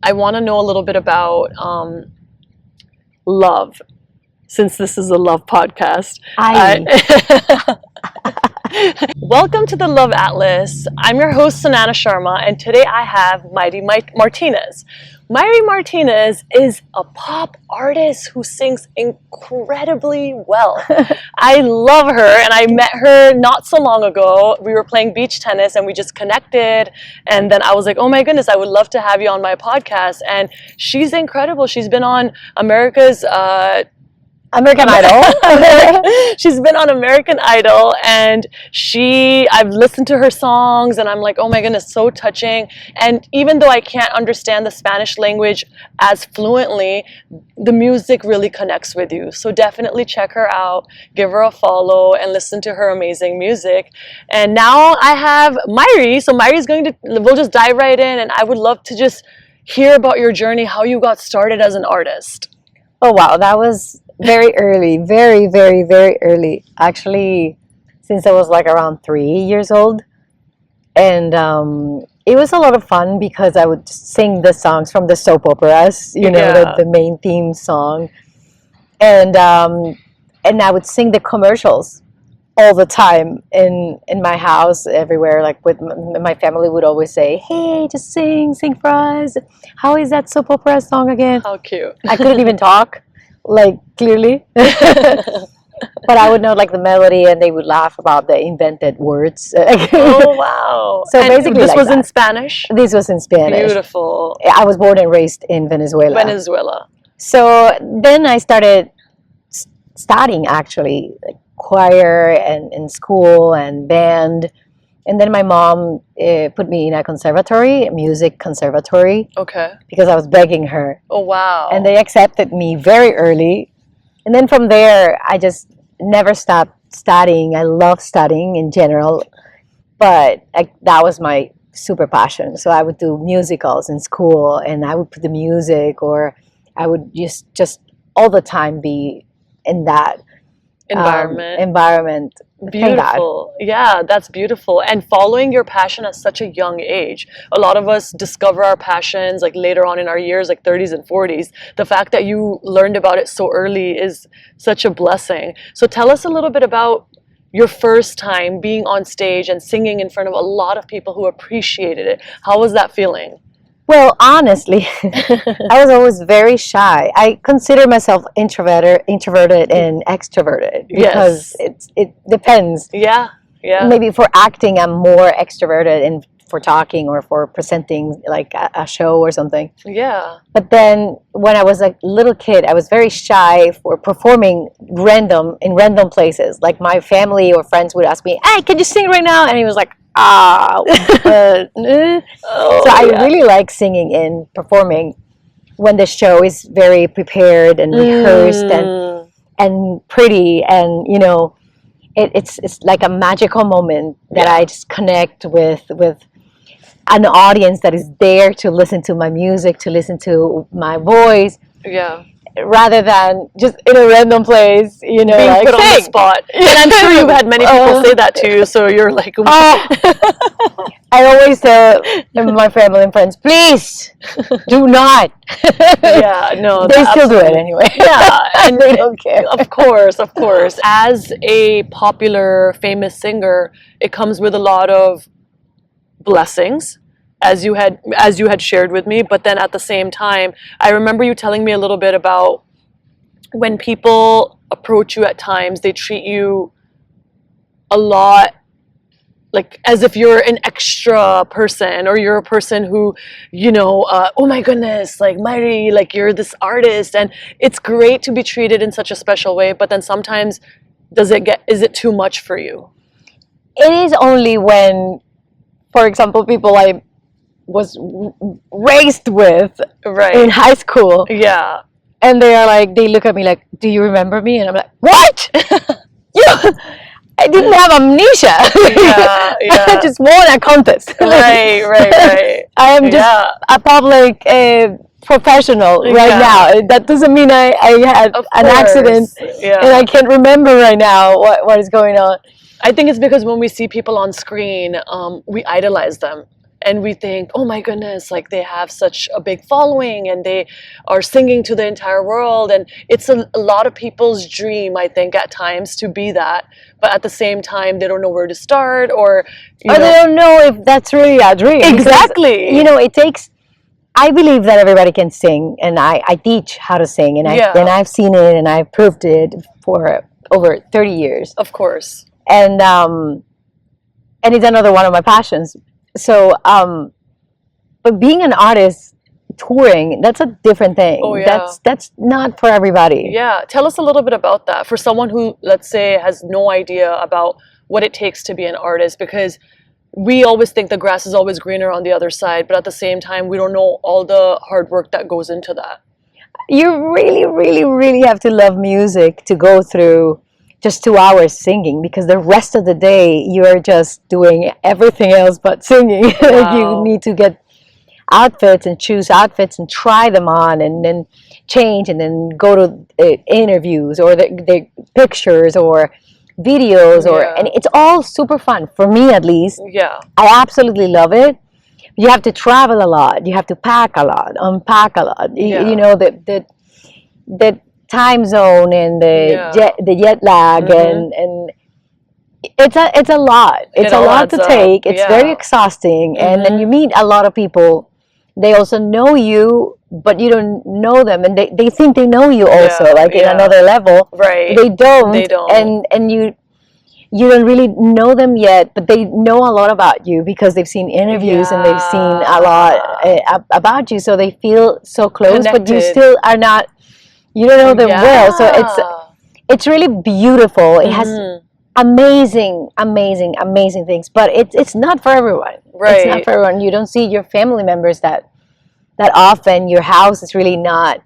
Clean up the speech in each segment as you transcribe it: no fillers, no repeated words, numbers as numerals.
I want to know a little bit about love, since this is a love podcast. Welcome to the Love Atlas. I'm your host, Sanana Sharma, and today I have Mayre Martinez. Mayre Martinez is a pop artist who sings incredibly well. I love her, and I met her not so long ago. We were playing beach tennis, and we just connected, and then I was like, oh my goodness, I would love to have you on my podcast, and she's incredible. She's been on American Idol. She's been on American Idol, and I've listened to her songs, and I'm like, oh my goodness, so touching. And even though I can't understand the Spanish language as fluently, the music really connects with you. So definitely check her out, give her a follow, and listen to her amazing music. And now I have Mayre, so we'll just dive right in, and I would love to just hear about your journey, how you got started as an artist. Oh wow, that was very early, very, very, very early. Actually, since I was like around 3 years old. And it was a lot of fun because I would sing the songs from the soap operas, the main theme song. And I would sing the commercials all the time in my house, everywhere. Like with my family would always say, hey, just sing for us. How is that soap opera song again? How cute. I couldn't even talk. Like clearly, but I would know like the melody, and they would laugh about the invented words. Oh wow! So and basically, this like was that. In Spanish. This was in Spanish. Beautiful. I was born and raised in Venezuela. So then I started studying actually like choir and in school and band. And then my mom put me in a music conservatory. Okay. Because I was begging her. Oh, wow. And they accepted me very early. And then from there, I just never stopped studying. I love studying in general. But that was my super passion. So I would do musicals in school, and I would put the music, or I would just all the time be in that environment. Beautiful. Yeah, that's beautiful. And following your passion at such a young age. A lot of us discover our passions like later on in our years, like 30s and 40s. The fact that you learned about it so early is such a blessing. So tell us a little bit about your first time being on stage and singing in front of a lot of people who appreciated it. How was that feeling? Well, honestly, I was always very shy. I consider myself introverted and extroverted because it depends. Yeah. Maybe for acting, I'm more extroverted, and for talking or for presenting like a show or something. Yeah. But then when I was a little kid, I was very shy for performing in random places. Like my family or friends would ask me, "Hey, can you sing right now?" And he was like, so I really like singing and performing when the show is very prepared and rehearsed and pretty, and it's like a magical moment that I just connect with an audience that is there to listen to my music, to listen to my voice. Yeah. Rather than just in a random place, being like, put on the spot. And I'm sure you've had many people say that to you, so you're like, I always tell my family and friends, please do not. Yeah, no, they still do it anyway. Yeah, and they don't care. Of course. As a popular, famous singer, it comes with a lot of blessings. As you had shared with me, but then at the same time, I remember you telling me a little bit about when people approach you at times, they treat you a lot like as if you're an extra person, or you're a person who, oh my goodness, like Mayre, like you're this artist, and it's great to be treated in such a special way, but then sometimes is it too much for you? It is only when, for example, people I was raised with in high school. Yeah. And they look at me like, do you remember me? And I'm like, what? I didn't have amnesia. Yeah. I just won a contest. Right. I am just a public professional right now. That doesn't mean I had an accident and I can't remember right now what is going on. I think it's because when we see people on screen, we idolize them. and we think, oh my goodness, like they have such a big following and they are singing to the entire world, and it's a lot of people's dream, I think, at times to be that, but at the same time they don't know where to start, or they don't know if that's really a dream. Exactly. Because, it takes, I believe that everybody can sing, and I teach how to sing, and I've seen it and I've proved it for over 30 years. Of course. And it's another one of my passions. So, but being an artist, touring, that's a different thing. Oh, yeah. That's not for everybody. Yeah. Tell us a little bit about that for someone who, let's say, has no idea about what it takes to be an artist, because we always think the grass is always greener on the other side, but at the same time, we don't know all the hard work that goes into that. You really, really, really have to love music to go through just 2 hours singing, because the rest of the day you're just doing everything else but singing. Wow. You need to get outfits and choose outfits and try them on, and then change, and then go to interviews or the pictures or videos, and it's all super fun for me, at least. Yeah, I absolutely love it. You have to travel a lot. You have to pack a lot, unpack a lot. Yeah. The time zone and the jet lag, and it's a lot. It's a lot to take. It's very exhausting, and then you meet a lot of people. They also know you, but you don't know them, and they think they know you also, in another level. Right. They don't. And you don't really know them yet, but they know a lot about you because they've seen interviews and they've seen a lot about you, so they feel so close. Connected. But you still are not. You don't know them well, so it's really beautiful. It has amazing things, but it's not for everyone. Right. It's not for everyone. You don't see your family members that often. Your house is really not.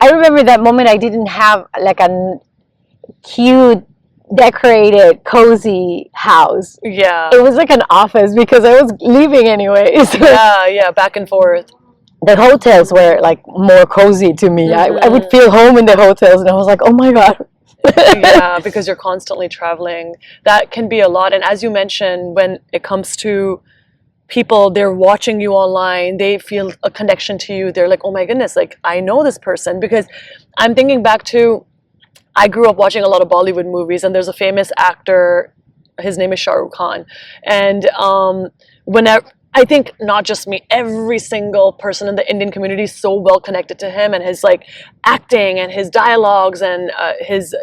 I remember that moment. I didn't have like a cute, decorated, cozy house. Yeah. It was like an office because I was leaving anyway. So back and forth. The hotels were like more cozy to me. I would feel home in the hotels, and I was like, oh my God. Yeah, because you're constantly traveling. That can be a lot. And as you mentioned, when it comes to people, they're watching you online, they feel a connection to you. They're like, oh my goodness, like I know this person. Because I'm thinking back to, I grew up watching a lot of Bollywood movies, and there's a famous actor, his name is Shah Rukh Khan. And whenever, I think not just me, every single person in the Indian community is so well connected to him and his like acting and his dialogues and his,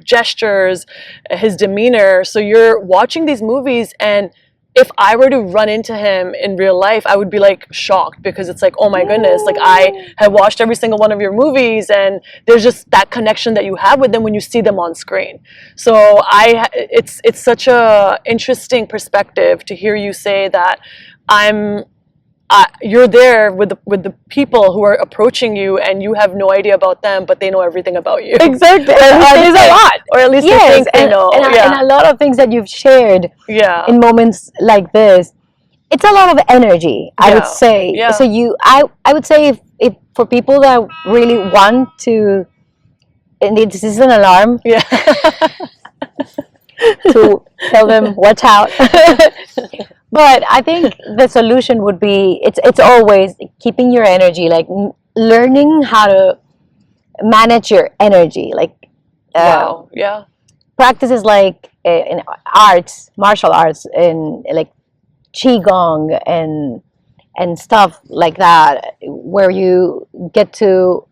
gestures, his demeanor. So you're watching these movies, and if I were to run into him in real life, I would be like shocked, because it's like, oh my goodness, like I have watched every single one of your movies, and there's just that connection that you have with them when you see them on screen. So it's such a interesting perspective to hear you say that you're there with the people who are approaching you, and you have no idea about them, but they know everything about you. Exactly. There's a lot, or at least they think they know. And a lot of things that you've shared in moments like this, it's a lot of energy, I would say. Yeah. So I would say if for people that really want to, and this is an alarm. Yeah. To tell them watch out. But I think the solution would be, it's always keeping your energy, like learning how to manage your energy, like practices like in arts, martial arts, and like qigong and stuff like that, where you get to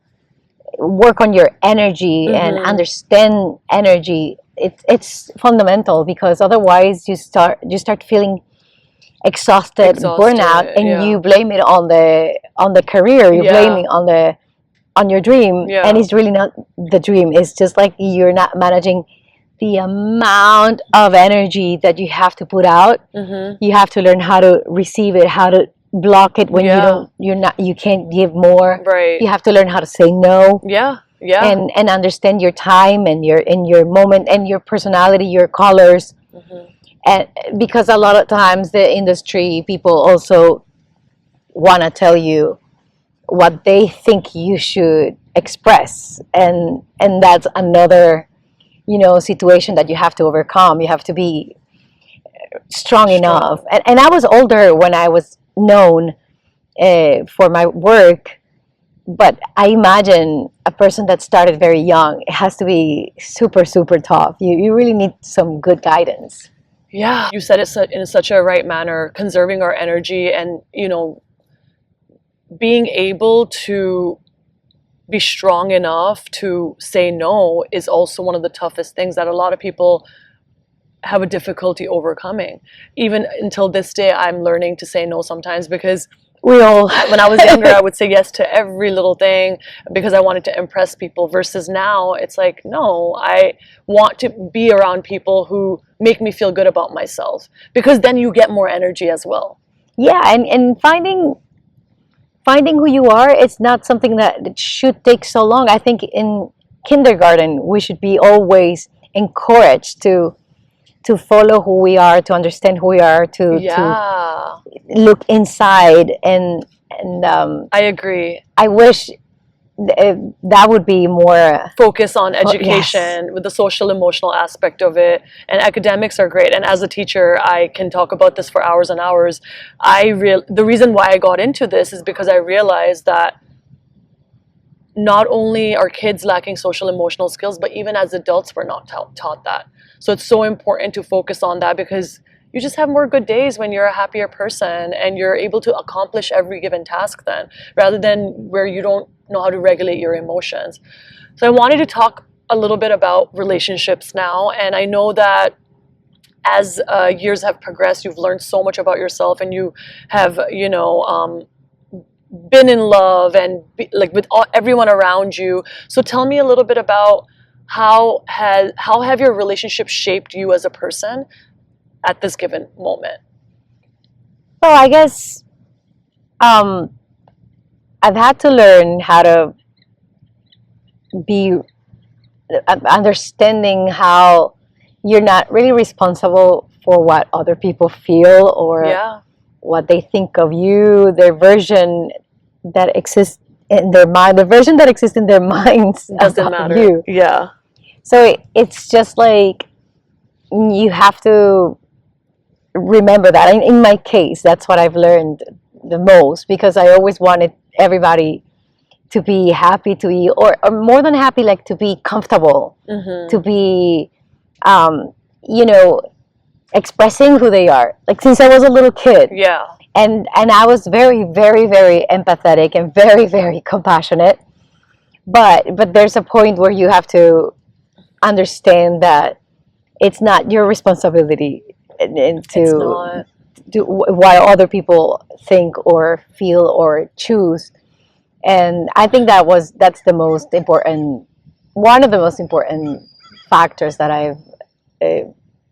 work on your energy and understand energy. It's fundamental, because otherwise you start feeling exhausted, burnout, and you blame it on the career. You blame it on your dream, and it's really not the dream. It's just like you're not managing the amount of energy that you have to put out. You have to learn how to receive it, how to block it when you can't give more. Right. You have to learn how to say no. And understand your time and your moment and your personality, your colors. And because a lot of times the industry people also want to tell you what they think you should express, and that's another situation that you have to overcome. You have to be strong enough. And I was older when I was known for my work. But I imagine a person that started very young, it has to be super, super tough. You really need some good guidance. Yeah, you said it in such a right manner, conserving our energy and, being able to be strong enough to say no is also one of the toughest things that a lot of people have a difficulty overcoming. Even until this day, I'm learning to say no sometimes because when I was younger, I would say yes to every little thing because I wanted to impress people, versus now it's like, no, I want to be around people who make me feel good about myself, because then you get more energy as well. Yeah, and finding who you are, it's not something that should take so long. I think in kindergarten, we should be always encouraged to follow who we are, to understand who we are, to look inside, and I agree. I wish that would be more focus on education, yes, with the social emotional aspect of it. And academics are great, and as a teacher I can talk about this for hours and hours. The reason why I got into this is because I realized that not only are kids lacking social emotional skills, but even as adults we're not taught that. So it's so important to focus on that, because you just have more good days when you're a happier person and you're able to accomplish every given task then, rather than where you don't know how to regulate your emotions. So I wanted to talk a little bit about relationships now. And I know that as years have progressed, you've learned so much about yourself, and you have, been in love and with everyone around you. So tell me a little bit about how have your relationships shaped you as a person at this given moment? Well, I guess I've had to learn how to be understanding how you're not really responsible for what other people feel or what they think of you, their version that exists in their mind, the version that exists in their minds doesn't matter. You. Yeah. So it's just like you have to remember that. In my case, that's what I've learned the most, because I always wanted everybody to be happy, to be, or more than happy, like to be comfortable, to be, expressing who they are. Like since I was a little kid. Yeah. And I was very, very, very empathetic and very, very compassionate. But there's a point where you have to understand that it's not your responsibility to do what other people think or feel or choose. And I think that's the most important, one of the most important factors that I've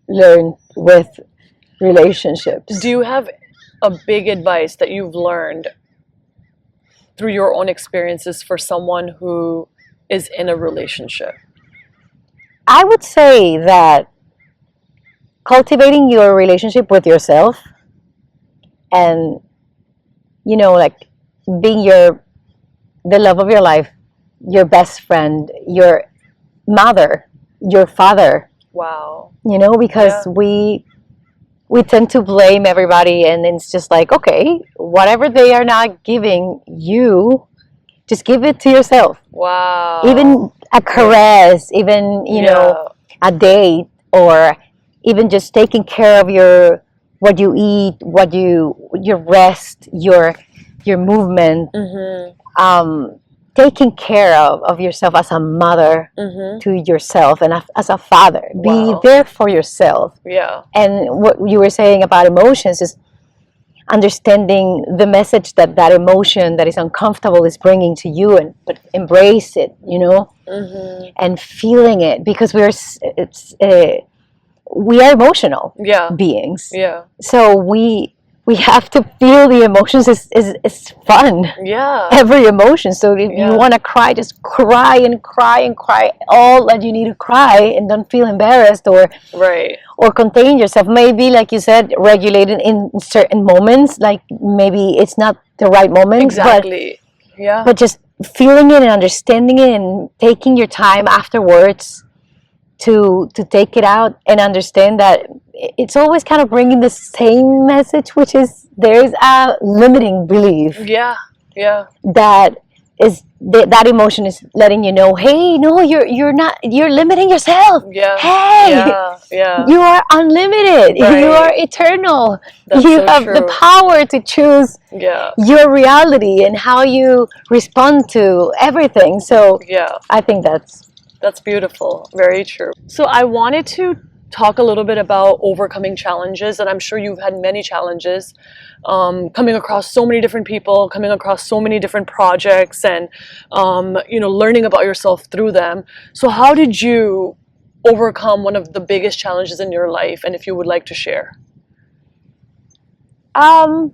learned with relationships. Do you have a big advice that you've learned through your own experiences for someone who is in a relationship? I would say that cultivating your relationship with yourself and, being the love of your life, your best friend, your mother, your father. Wow. Because we tend to blame everybody, and it's just like, okay, whatever they are not giving you, just give it to yourself. Wow. Even a caress, even, a date, or even just taking care of what you eat, your rest, your movement, taking care of yourself as a mother to yourself, and as a father. Be there for yourself. Yeah. And what you were saying about emotions is understanding the message that emotion that is uncomfortable is bringing to you, but embrace it, and feeling it, because we are emotional beings. Yeah. So we have to feel the emotions. It's fun. Yeah. Every emotion. So if you want to cry, just cry and cry and cry all that you need to cry, and don't feel embarrassed or contain yourself. Maybe, like you said, regulate it in certain moments. Like maybe it's not the right moment. Exactly. But just feeling it and understanding it, and taking your time afterwards to take it out, and understand that it's always kind of bringing the same message, which is there's a limiting belief Yeah. Yeah. that is that emotion is letting you know, hey, no, you're not, you're limiting yourself. Yeah. Hey, Yeah. Yeah. you are unlimited. Right. You are eternal. That's you so have true. the power to choose Yeah. your reality and how you respond to everything. So Yeah. I think That's beautiful. Very true. So I wanted to talk a little bit about overcoming challenges, and I'm sure you've had many challenges, coming across so many different people, coming across so many different projects, and learning about yourself through them. So how did you overcome one of the biggest challenges in your life, and if you would like to share? I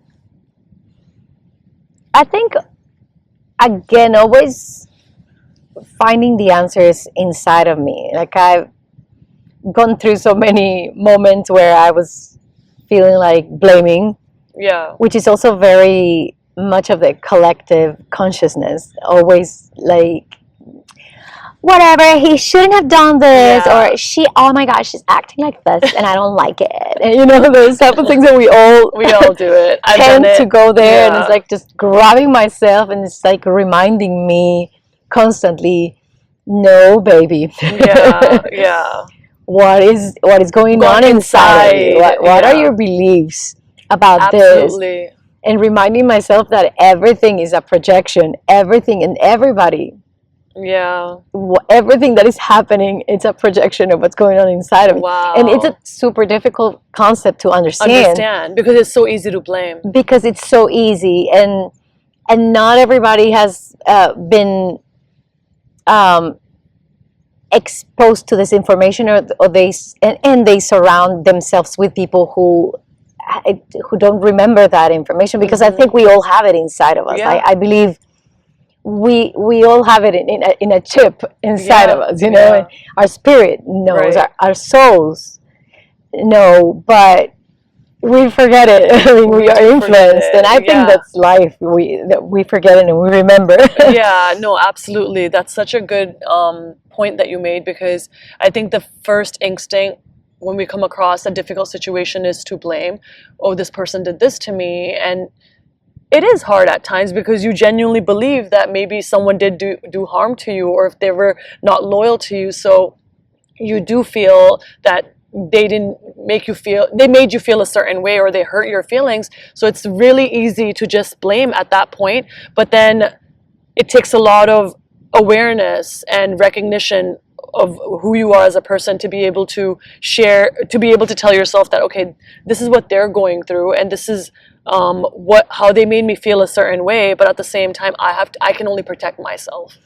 think, again, always finding the answers inside of me. Like, I've gone through so many moments where I was feeling like blaming, Yeah. which is also very much of the collective consciousness. Always like, whatever, he shouldn't have done this, Yeah. or she, oh my gosh, she's acting like this and I don't like it. And those type of things that we all do it. I've tend done it. to go there. And Yeah. it's like just grabbing myself, and it's like reminding me constantly, no, baby. Yeah. Yeah. What is going on inside of you? What are yeah. your beliefs about this? Absolutely. And reminding myself that everything is a projection. Everything and everybody, Yeah. everything that is happening, it's a projection of what's going on inside of me. Wow. And it's a super difficult concept to understand Because it's so easy to blame. because it's so easy, and not everybody has been exposed to this information, or they surround themselves with people who don't remember that information, because I think we all have it inside of us. Yeah. I believe we all have it in a chip inside of us, Yeah. and our spirit knows, Right. our souls know, but we forget it. I mean, we are influenced, and I think that's life. We forget it and we remember. Yeah, no, absolutely. That's such a good point that you made, because I think the first instinct when we come across a difficult situation is to blame. Oh, this person did this to me. And it is hard at times, because you genuinely believe that maybe someone did do harm to you, or if they were not loyal to you. So you do feel that they made you feel a certain way, or they hurt your feelings. So it's really easy to just blame at that point. But then it takes a lot of awareness and recognition of who you are as a person to be able to share, to be able to tell yourself that, okay, this is what they're going through, and this is how they made me feel a certain way. But at the same time, I can only protect myself.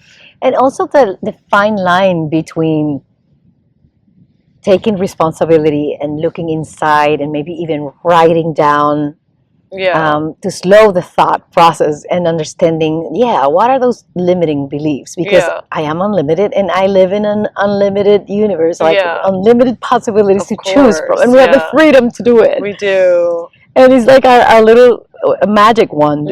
And also the fine line between taking responsibility and looking inside, and maybe even writing down, to slow the thought process and understanding, what are those limiting beliefs? Because I am unlimited, and I live in an unlimited universe, like unlimited possibilities to choose from, and we have the freedom to do it. We do. And it's like our little magic wand,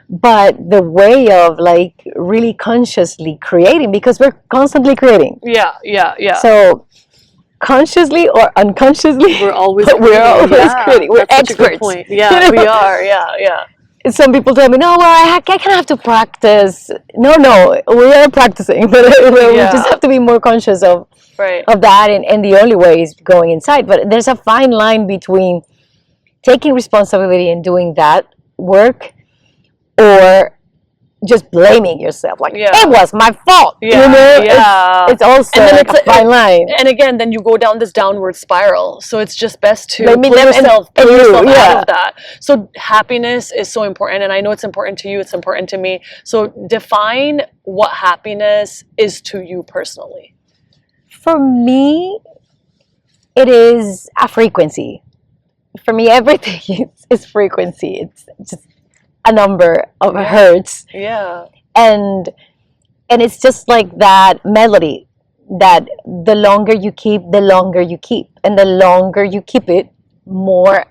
but the way of like really consciously creating, because we're constantly creating. So consciously or unconsciously, we're always creating. We're That's experts. Such a good point. Yeah, we are. Yeah. Some people tell me, no, well, I kind of have to practice. No, we are practicing, but we just have to be more conscious of that, and the only way is going inside. But there's a fine line between taking responsibility and doing that work, or just blaming yourself, like it was my fault. It's also a fine line. And again, then you go down this downward spiral. So it's just best to pull yourself out of that. So happiness is so important, and I know it's important to you. It's important to me. So define what happiness is to you personally. For me, it is a frequency. For me, everything is frequency. It's just a number of hertz. And it's just like that melody, that the longer you keep, and the longer you keep it, more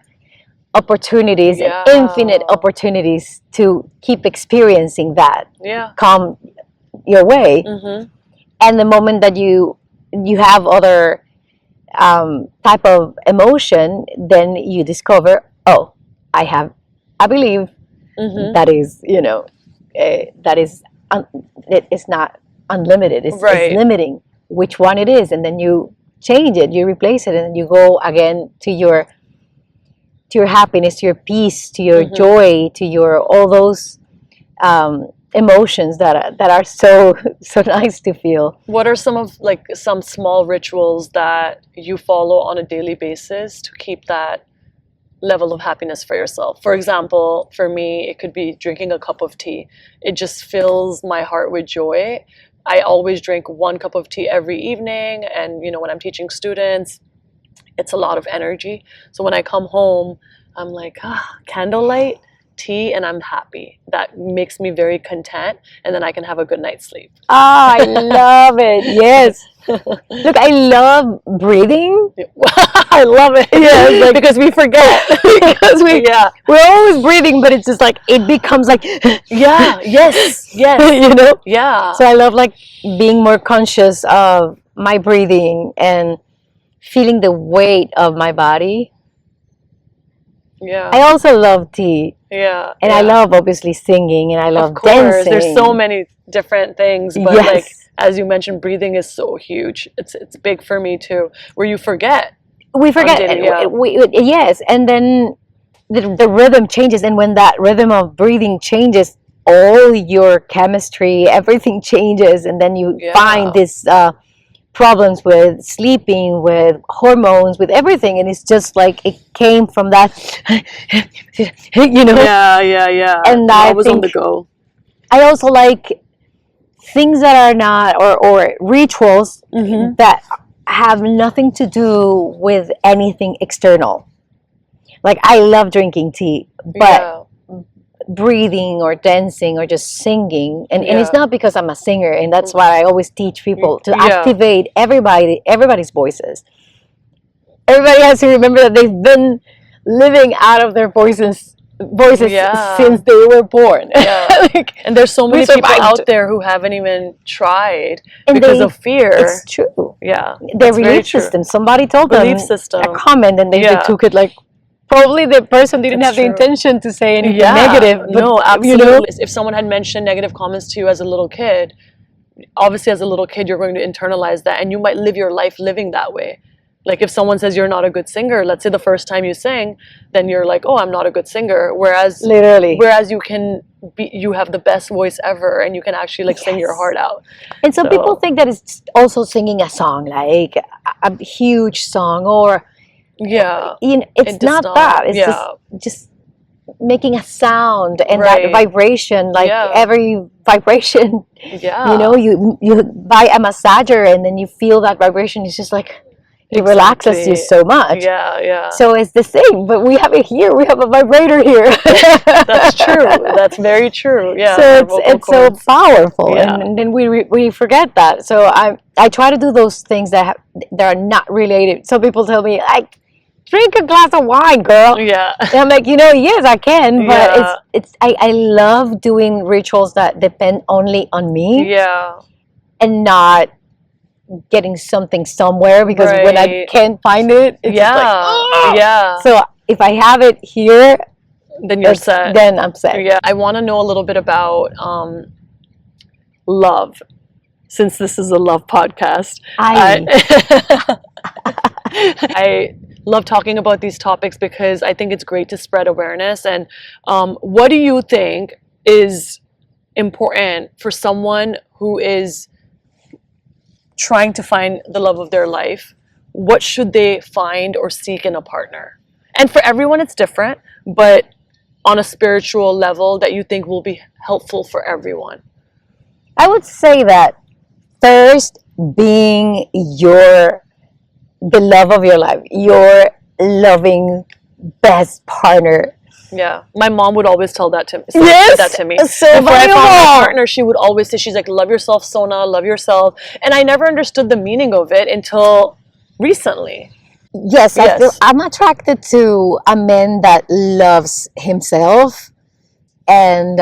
opportunities and infinite opportunities to keep experiencing that come your way. And the moment that you have other type of emotion, then you discover, oh, I believe that is, that is, it is not unlimited. It's limiting which one it is, and then you change it, you replace it, and then you go again to your happiness, to your peace, to your joy, to your all those emotions that are so nice to feel. What are some small rituals that you follow on a daily basis to keep that level of happiness for yourself? For example, for me, it could be drinking a cup of tea. It just fills my heart with joy. I always drink 1 cup of tea every evening, and when I'm teaching students, it's a lot of energy. So when I come home, I'm like, candlelight, tea, and I'm happy. That makes me very content, and then I can have a good night's sleep. I love it. Yes. Look, I love breathing. I love it. Yeah, because we forget. Because we're always breathing, but it's just like it becomes like yes. Yeah. So I love being more conscious of my breathing and feeling the weight of my body. Yeah. I also love tea. Yeah. And I love obviously singing, and I love dancing. There's so many different things, but as you mentioned, breathing is so huge. It's big for me too, where you forget. We forget. Yes, and then the rhythm changes, and when that rhythm of breathing changes, all your chemistry, everything changes, and then you find this problems with sleeping, with hormones, with everything, and it's just like it came from that, Yeah. And I was on the go. I also like things that are not, or rituals that have nothing to do with anything external. Like I love drinking tea, but breathing or dancing or just singing, and it's not because I'm a singer, and that's why I always teach people to activate everybody's voices. Everybody has to remember that they've been living out of their voices since they were born. And there's so many people out there who haven't even tried because of fear. It's true. Yeah, their belief system. Somebody told them a comment, and they took it like. Probably the person didn't have the intention to say anything negative. But, no, absolutely. If someone had mentioned negative comments to you as a little kid, obviously as a little kid, you're going to internalize that, and you might live your life living that way. Like if someone says you're not a good singer, let's say the first time you sing, then you're like, oh, I'm not a good singer. Whereas you have the best voice ever, and you can actually sing your heart out. And some people think that it's also singing a song, like a huge song, or it's not that. It's just making a sound, and that vibration, every vibration. You buy a massager, and then you feel that vibration. It's just like it relaxes you so much. So it's the same, but we have it here. We have a vibrator here. That's true. That's very true. Yeah. So it's so powerful, and then we forget that. So I try to do those things that are not related. Some people tell me, drink a glass of wine, girl. Yeah. And I'm like, yes, I can, but I love doing rituals that depend only on me. Yeah. And not getting something somewhere, because when I can't find it, it's just like, oh! So if I have it here, then you're set. Then I'm set. Yeah. I want to know a little bit about love, since this is a love podcast. I love talking about these topics because I think it's great to spread awareness. And what do you think is important for someone who is trying to find the love of their life? What should they find or seek in a partner? And for everyone it's different, but on a spiritual level that you think will be helpful for everyone. I would say that first, being the love of your life, your loving best partner. Yeah, my mom would always tell that to me. So before I found my partner, she would always say, she's like, love yourself, Sona, love yourself. And I never understood the meaning of it until recently. Yes. I'm attracted to a man that loves himself and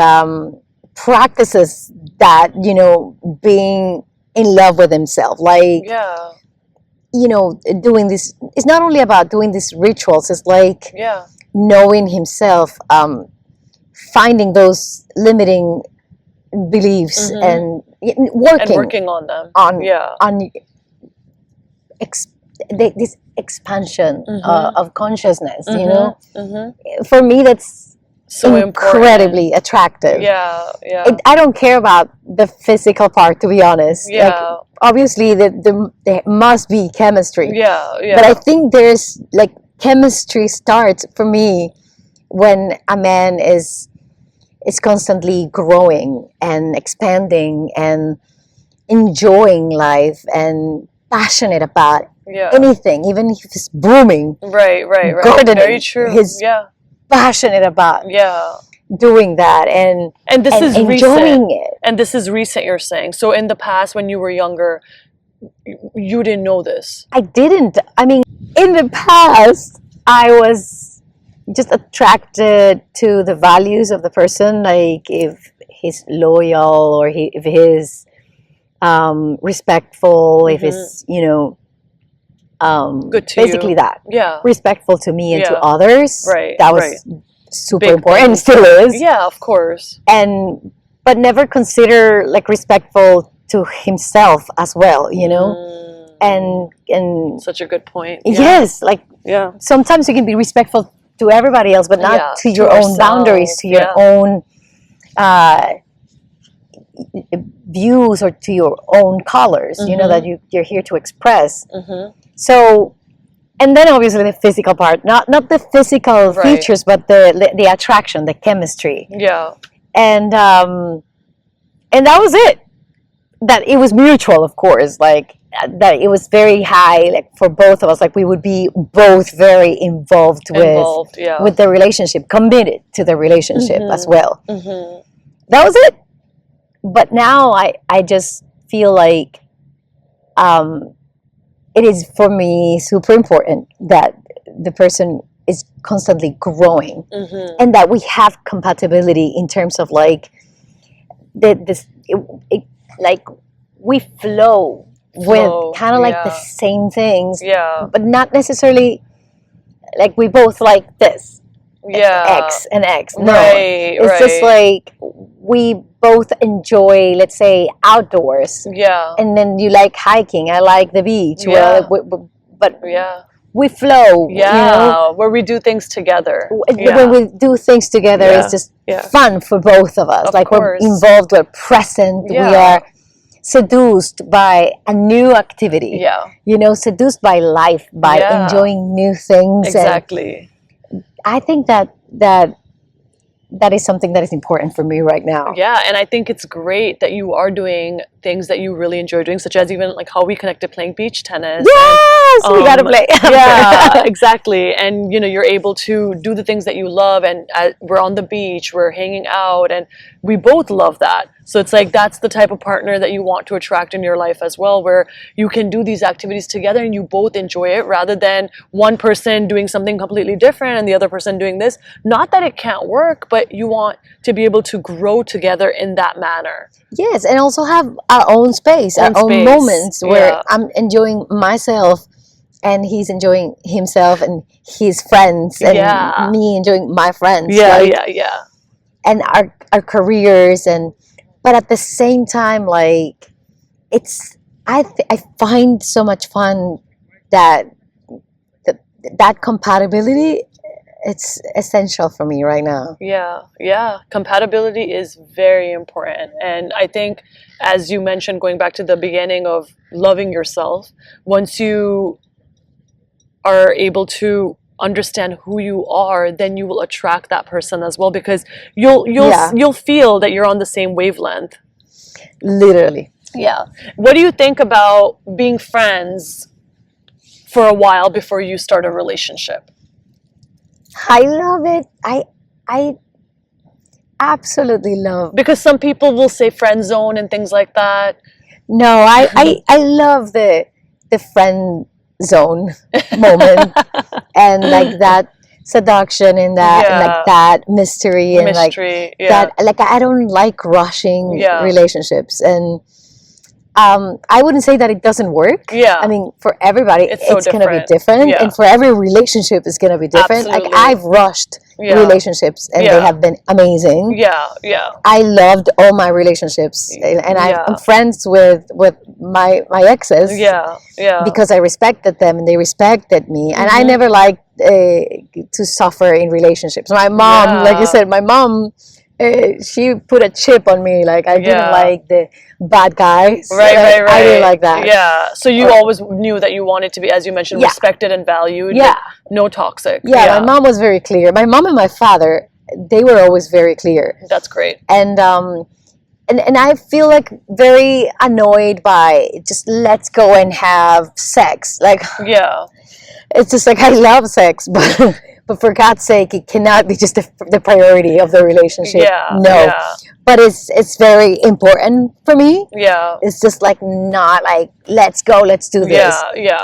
practices that, being in love with himself. Like, doing this. It's not only about doing these rituals. It's like Yeah. knowing himself, finding those limiting beliefs and working on them. On this expansion of consciousness. For me, that's so incredibly attractive. Yeah. I don't care about the physical part, to be honest. Yeah. Like, obviously, there must be chemistry. Yeah. But I think there's like chemistry starts for me when a man is constantly growing and expanding and enjoying life and passionate about anything, even if it's brooming. Right. Gardening. Very true. He's passionate about doing that and this is enjoying recent. it. And this is recent, you're saying. So in the past, when you were younger, you didn't know this. I didn't. I mean, in the past, I was just attracted to the values of the person, like if he's loyal or if he's respectful, if he's, good to basically you. that. Yeah. Respectful to me and to others. Right. That was super Big important thing. and still is. Yeah, of course. But never consider like respectful to himself as well, and Such a good point. yes, like Yeah. sometimes you can be respectful to everybody else, but not to your own boundaries, to your own views or to your own colors, that you're here to express. So, and then obviously the physical part, not the physical features, but the attraction, the chemistry. Yeah. And that was it. That it was mutual, of course, like that it was very high, like for both of us, like we would be both very involved with the relationship, committed to the relationship as well. That was it. But now I just feel like it is for me super important that the person is constantly growing and that we have compatibility in terms of like like we flow with kind of like the same things, but not necessarily like we both like this X and X. No, it's just like we both enjoy, let's say, outdoors. Yeah, and then you like hiking. I like the beach. Yeah, but we flow. Yeah, where we do things together. When we do things together, it's just fun for both of us. Like we're involved, we're present, we are seduced by a new activity. Yeah, seduced by life, by enjoying new things. Exactly. And I think that is something that is important for me right now. Yeah, and I think it's great that you are doing things that you really enjoy doing, such as even like how we connected playing beach tennis. Yes, we gotta play. Yeah, exactly. And you're able to do the things that you love, and we're on the beach, we're hanging out, and we both love that. So it's like that's the type of partner that you want to attract in your life as well, where you can do these activities together and you both enjoy it, rather than one person doing something completely different and the other person doing this. Not that it can't work, but you want to be able to grow together in that manner. Yes, and also have our own space, our own moments where I'm enjoying myself and he's enjoying himself and his friends, and me enjoying my friends. Yeah. And our careers, but at the same time, like I find so much fun that compatibility, it's essential for me right now. Yeah. Compatibility is very important. And I think, as you mentioned, going back to the beginning of loving yourself, once you are able to understand who you are, then you will attract that person as well, because you'll feel that you're on the same wavelength. Literally. Yeah. What do you think about being friends for a while before you start a relationship? I love it. I absolutely love. Because some people will say friend zone and things like that. No, I love the friend zone moment and like that seduction and that and like that mystery and that, like I don't like rushing relationships, and I wouldn't say that it doesn't work. Yeah. I mean, for everybody, It's so going to be different. different. Yeah. And for every relationship, it's going to be different. Absolutely. Like, I've rushed Yeah. relationships, and they have been amazing. Yeah, yeah. I loved all my relationships, and I'm friends with my exes. Yeah, yeah. Because I respected them and they respected me, and I never liked to suffer in relationships. My mom, like you said, my mom, she put a chip on me. Like, I didn't like the bad guys. Right. I didn't like that. Yeah. So you always knew that you wanted to be, as you mentioned, respected and valued. Yeah. No toxic. Yeah, my mom was very clear. My mom and my father, they were always very clear. That's great. And I feel like very annoyed by just let's go and have sex. Like, it's just like, I love sex, but for God's sake, it cannot be just the priority of the relationship. No. But it's very important for me. It's just like, not like, let's go, let's do this.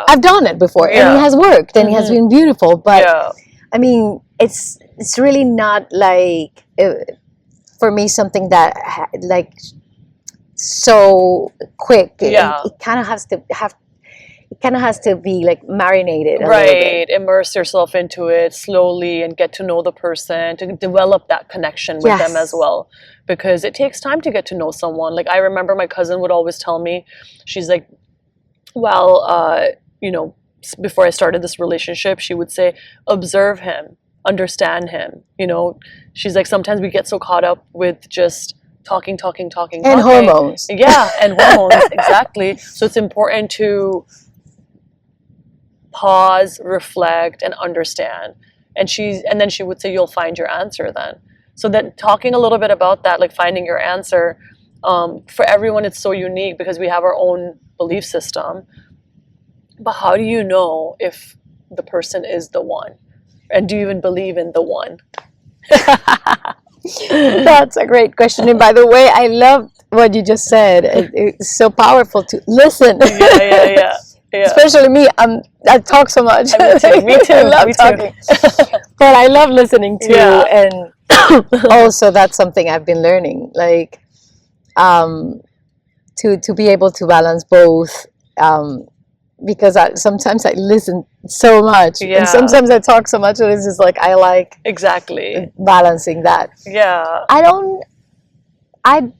I've done it before, and it has worked, and it has been beautiful. But I mean, it's really not like, for me, something that like so quick. It kind of has to have. It kind of has to be like marinated. Right. Immerse yourself into it slowly and get to know the person, to develop that connection with them as well. Because it takes time to get to know someone. Like, I remember my cousin would always tell me, she's like, well, you know, before I started this relationship, she would say, observe him, understand him. You know, she's like, sometimes we get so caught up with just talking. And hormones. Yeah, and hormones, exactly. So it's important to pause, reflect, and understand. And then she would say, you'll find your answer then. So that, talking a little bit about that, like finding your answer, for everyone it's so unique because we have our own belief system. But how do you know if the person is the one? And do you even believe in the one? That's a great question. And by the way, I loved what you just said. It's so powerful to listen. Yeah. Especially me, I talk so much. Me too. I love talking. But I love listening too. And also, that's something I've been learning. Like, to be able to balance both. Because sometimes I listen so much, and sometimes I talk so much, and it's just like, I like balancing that. I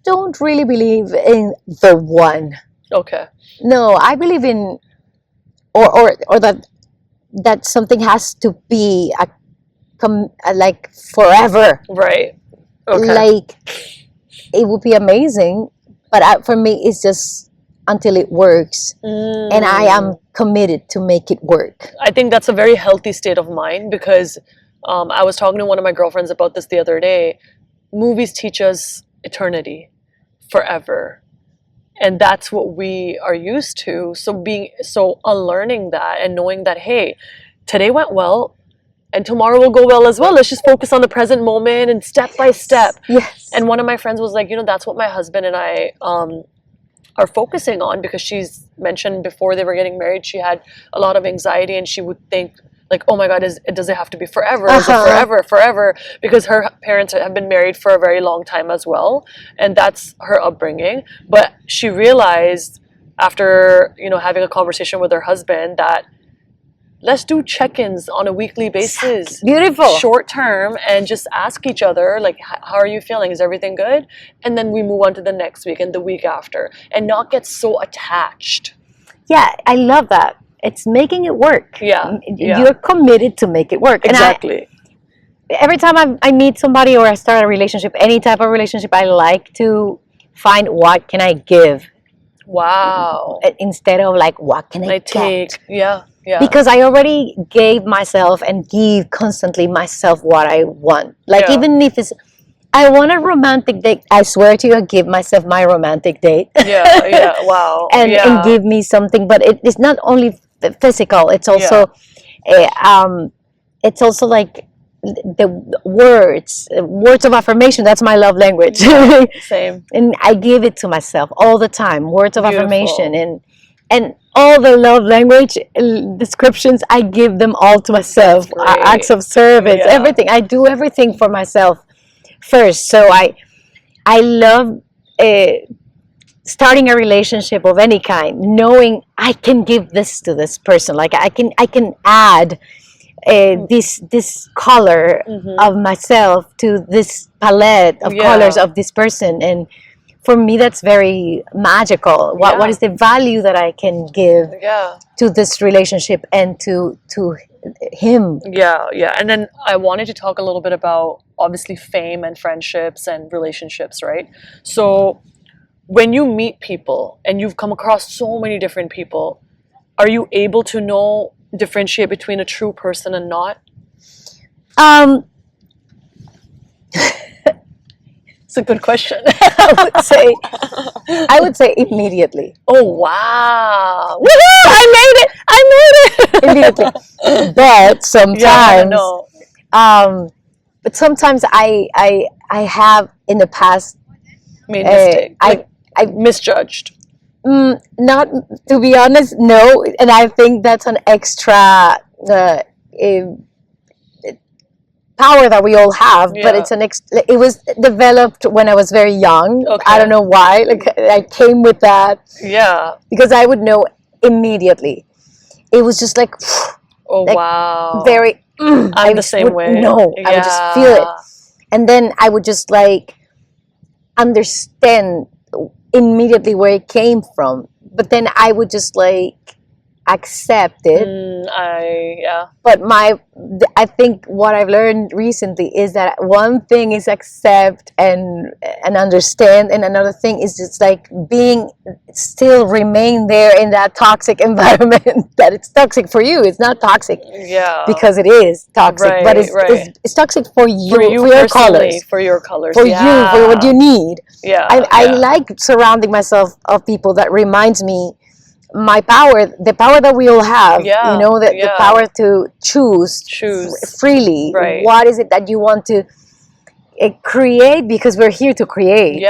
don't really believe in the one. Okay. No, I believe in, or that something has to be like forever. Right. Okay. Like, it would be amazing, but for me, it's just until it works, and I am committed to make it work. I think that's a very healthy state of mind, because I was talking to one of my girlfriends about this the other day. Movies teach us eternity, forever. And that's what we are used to. So unlearning that and knowing that, hey, today went well and tomorrow will go well as well. Let's just focus on the present moment and step by step. Yes. And one of my friends was like, that's what my husband and I are focusing on, because she's mentioned before they were getting married, she had a lot of anxiety, and she would think, like, oh my God, does it have to be forever? Is it forever? Because her parents have been married for a very long time as well, and that's her upbringing. But she realized after, having a conversation with her husband, that let's do check-ins on a weekly basis. Beautiful. Short term, and just ask each other, like, how are you feeling? Is everything good? And then we move on to the next week and the week after, and not get so attached. Yeah, I love that. It's making it work. Yeah. You're committed to make it work. Exactly. And every time I meet somebody or I start a relationship, any type of relationship, I like to find, what can I give? Wow. Instead of like, what can I take? Get? Yeah. Because I already gave myself and give constantly myself what I want. Like, even if it's, I want a romantic date, I swear to you, I give myself my romantic date. Yeah. Wow. And give me something, but it's not only physical. It's also, it's also like the words of affirmation. That's my love language. Same. And I give it to myself all the time. Words of affirmation and all the love language descriptions, I give them all to myself. Acts of service, everything. I do everything for myself first. So I love starting a relationship of any kind, knowing I can give this to this person, like I can add this color of myself to this palette of colors of this person, and for me that's very magical. What is the value that I can give to this relationship and to him? And then I wanted to talk a little bit about obviously fame and friendships and relationships, right? So when you meet people and you've come across so many different people, are you able to differentiate between a true person and not? It's a good question. I would say immediately. Oh wow! Woohoo! I made it! Immediately. But sometimes, but sometimes I have in the past made mistakes. I misjudged. Not, to be honest, no. And I think that's an extra power that we all have, but it's it was developed when I was very young. I don't know why. Like I came with that. Yeah. Because I would know immediately. It was just like, wow. Very. I'm the same way. No, I would just feel it, and then I would just like understand immediately where it came from. But then I would just like accept it. But I think what I've learned recently is that one thing is accept and understand, and another thing is just like still remain there in that toxic environment. That it's toxic for you. It's not toxic because it is toxic, but it's toxic for you, for your colors, for you, for what you need. I like surrounding myself of people that reminds me my power, the power that we all have, the power to choose freely. What is it that you want to create? Because we're here to create,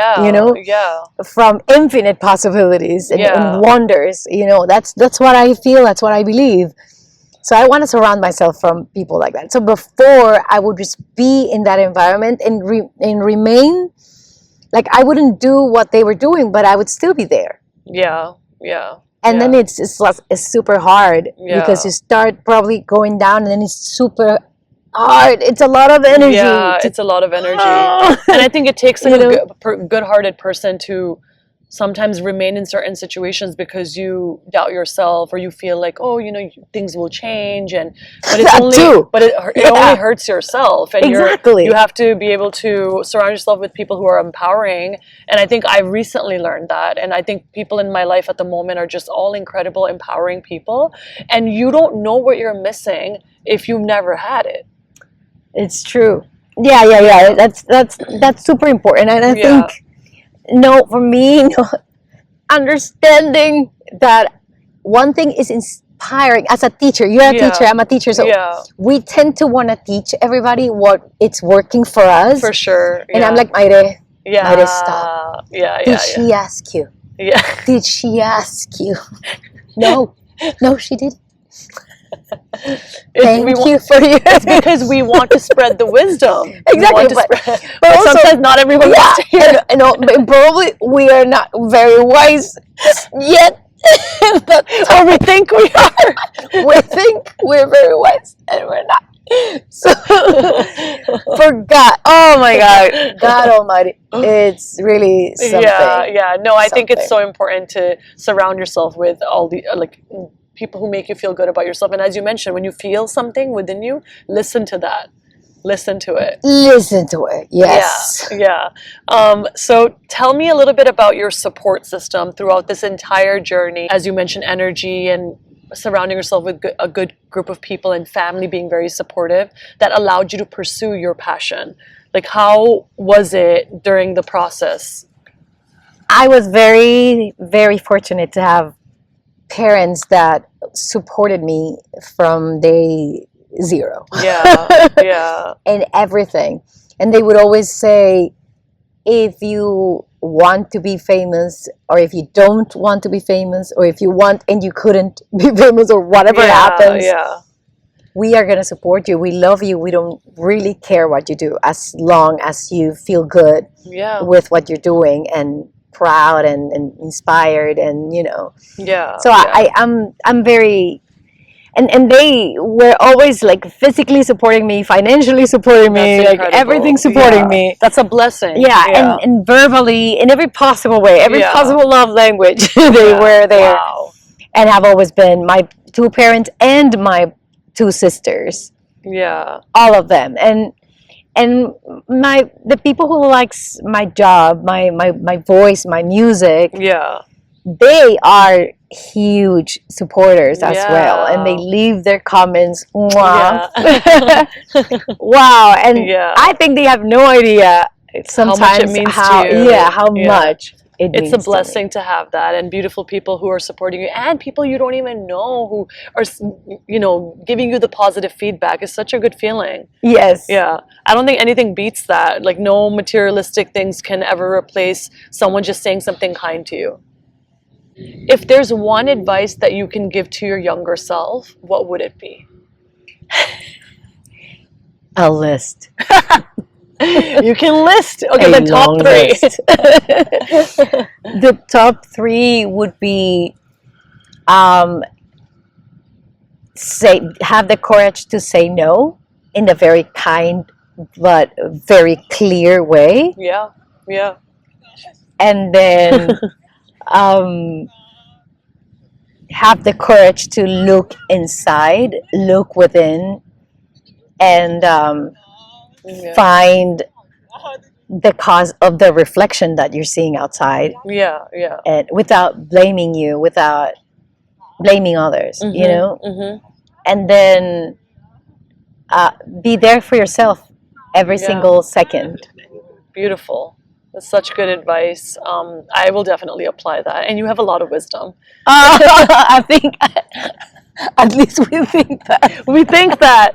from infinite possibilities and wonders. That's what I feel. That's what I believe. So I want to surround myself from people like that. So before, I would just be in that environment and remain like I wouldn't do what they were doing, but I would still be there. And then it's super hard because you start probably going down, and then it's super hard. It's a lot of energy. It's a lot of energy. And I think it takes a good-hearted person to sometimes remain in certain situations because you doubt yourself, or you feel like, things will change, but it only hurts yourself, and you have to be able to surround yourself with people who are empowering. And I think I recently learned that, and I think people in my life at the moment are just all incredible, empowering people, and you don't know what you're missing if you've never had it. It's true. That's super important, and I think. No, for me, understanding that one thing is inspiring. As a teacher, you're a teacher, I'm a teacher, so we tend to want to teach everybody what it's working for us. For sure. And I'm like, Mayre, stop. Did she ask you? Did she ask you? No, she didn't. It's because we want to spread the wisdom. Exactly, but also, sometimes not everyone wants to hear. And probably we are not very wise yet. Or we think we are. We think we're very wise, and we're not. So, for God, oh my God, God Almighty, it's really something. No, I think it's so important to surround yourself with all the people who make you feel good about yourself. And as you mentioned, when you feel something within you, listen to that. Listen to it. Yes. So tell me a little bit about your support system throughout this entire journey. As you mentioned, energy and surrounding yourself with a good group of people and family being very supportive that allowed you to pursue your passion. Like, how was it during the process? I was very, very fortunate to have parents that supported me from day zero. And everything. And they would always say, if you want to be famous, or if you don't want to be famous, or if you want and you couldn't be famous, or whatever happens, we are going to support you. We love you. We don't really care what you do, as long as you feel good with what you're doing and proud and inspired, and Yeah. So yeah. I'm very, and they were always like physically supporting me, financially supporting me, That's like incredible. everything supporting Yeah. me. That's a blessing. Yeah, and verbally, in every possible way, every Yeah. possible love language, they were there. Wow. And have always been my two parents and my two sisters, Yeah. all of them. And the people who likes my job, my voice, my music, Yeah. they are huge supporters as well, and they Yeah. leave their comments. Mwah. Yeah. Wow. And Yeah. I think they have no idea sometimes it means how to you. how Yeah. much it It's means a to me. blessing to have that, and beautiful people who are supporting you, and people you don't even know who are, giving you the positive feedback is such a good feeling. Yes. Yeah. I don't think anything beats that. Like, no materialistic things can ever replace someone just saying something kind to you. If there's one advice that you can give to your younger self, what would it be? A list. You can list. Okay, A the top long 3. list. The top 3 would be have the courage to say no in a very kind but very clear way, Yeah. Yeah. and then have the courage to look inside, look within, and Yeah. find the cause of the reflection that you're seeing outside, Yeah. Yeah. and without blaming you, without blaming others, Mm-hmm. and then be there for yourself every Yeah. single second. Beautiful. That's such good advice. I will definitely apply that. And you have a lot of wisdom. I think at least we think that. We think that.